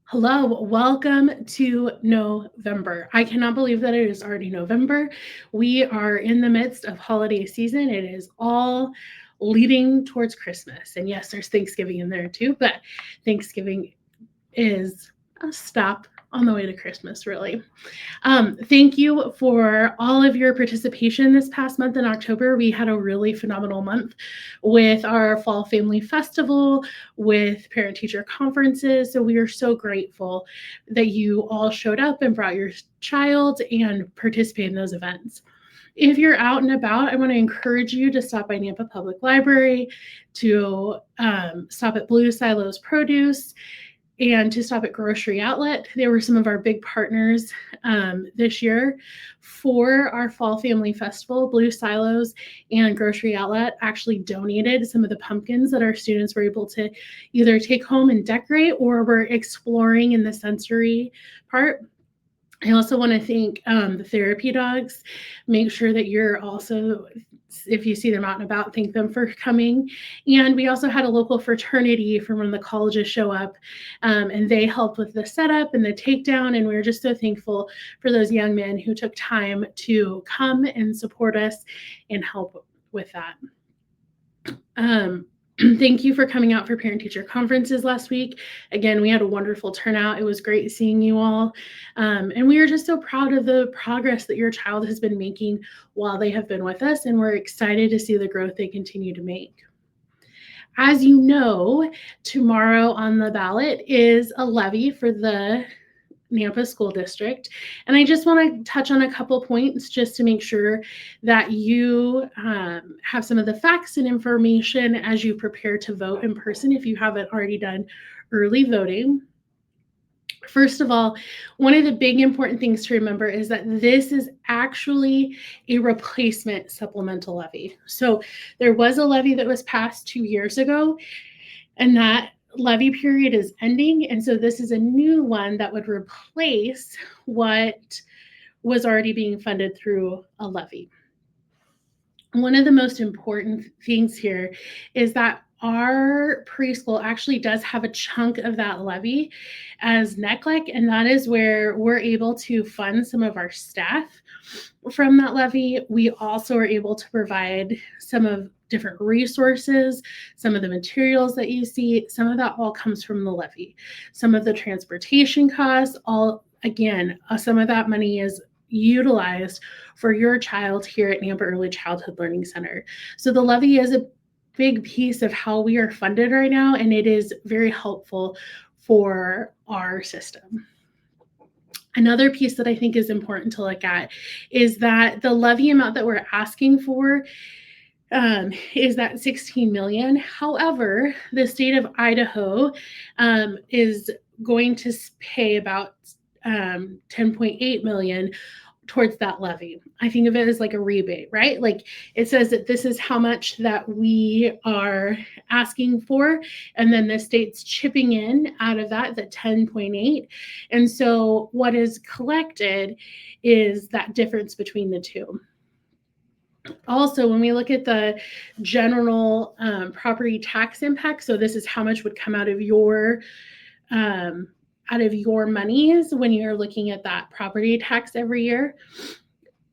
Hello, welcome to November. I cannot believe that it is already November. We are in the midst of holiday season. It is all leading towards Christmas. And yes, there's Thanksgiving in there too, but Thanksgiving is a stop on the way to Christmas, really. Thank you for all of your participation this past month in October. We had a really phenomenal month with our Fall Family Festival, with parent teacher conferences. So we are so grateful that you all showed up and brought your child and participated in those events. If you're out and about, I want to encourage you to stop by Nampa Public Library, to stop at Blue Silos Produce, and to stop at Grocery Outlet. They were some of our big partners this year for our Fall Family Festival. Blue Silos and Grocery Outlet actually donated some of the pumpkins that our students were able to either take home and decorate or were exploring in the sensory part. I also want to thank the therapy dogs. Make sure that you're also, if you see them out and about, thank them for coming. And we also had a local fraternity from one of the colleges show up, and they helped with the setup and the takedown. And we we're just so thankful for those young men who took time to come and support us and help with that. Thank you for coming out for parent teacher conferences last week. Again, we had a wonderful turnout. It was great seeing you all. And we are just so proud of the progress that your child has been making while they have been with us. And we're excited to see the growth they continue to make. As you know, tomorrow on the ballot is a levy for the Nampa School District. And I just want to touch on a couple points just to make sure that you have some of the facts and information as you prepare to vote in person if you haven't already done early voting. First of all, one of the big important things to remember is that this is actually a replacement supplemental levy. So there was a levy that was passed 2 years ago, and that levy period is ending. And so this is a new one that would replace what was already being funded through a levy. One of the most important things here is that our preschool actually does have a chunk of that levy as NECLEC, and that is where we're able to fund some of our staff from that levy. We also are able to provide some of different resources, some of the materials that you see, some of that all comes from the levy. Some of the transportation costs, some of that money is utilized for your child here at Nampa Early Childhood Learning Center. So the levy is a big piece of how we are funded right now, and it is very helpful for our system. Another piece that I think is important to look at is that the levy amount that we're asking for is that 16 million. However, the state of Idaho is going to pay about 10.8 million towards that levy. I think of it as like a rebate, right? Like it says that this is how much that we are asking for, and then the state's chipping in out of that, the 10.8. And so what is collected is that difference between the two. Also, when we look at the general property tax impact, so this is how much would come out of your monies when you're looking at that property tax every year,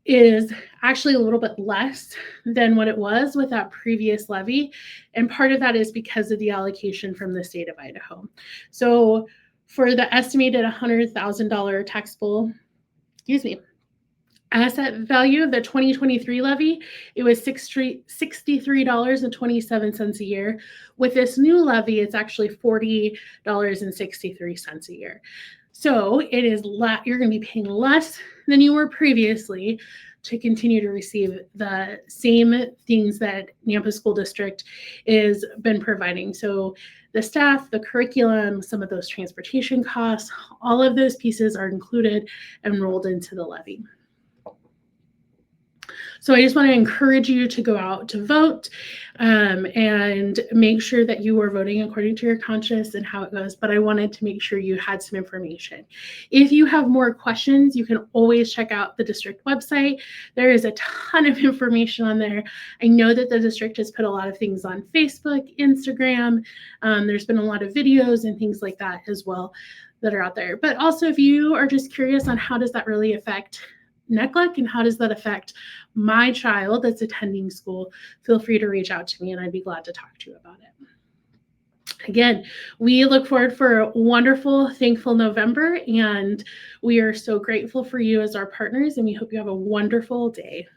is actually a little bit less than what it was with that previous levy. And part of that is because of the allocation from the state of Idaho. So for the estimated $100,000 taxable, asset value of the 2023 levy, it was $63.27 a year. With this new levy, it's actually $40.63 a year. So it is you're going to be paying less than you were previously to continue to receive the same things that Nampa School District has been providing. So the staff, the curriculum, some of those transportation costs, all of those pieces are included and rolled into the levy. So I just want to encourage you to go out to vote and make sure that you are voting according to your conscience and how it goes. But I wanted to make sure you had some information. If you have more questions, you can always check out the district website. There is a ton of information on there. I know that the district has put a lot of things on Facebook, Instagram. There's been a lot of videos and things like that as well that are out there. But also, if you are just curious on how does that really affect NECLEC and how does that affect my child that's attending school, feel free to reach out to me and I'd be glad to talk to you about it. Again, we look forward for a wonderful, thankful November, and we are so grateful for you as our partners, and we hope you have a wonderful day.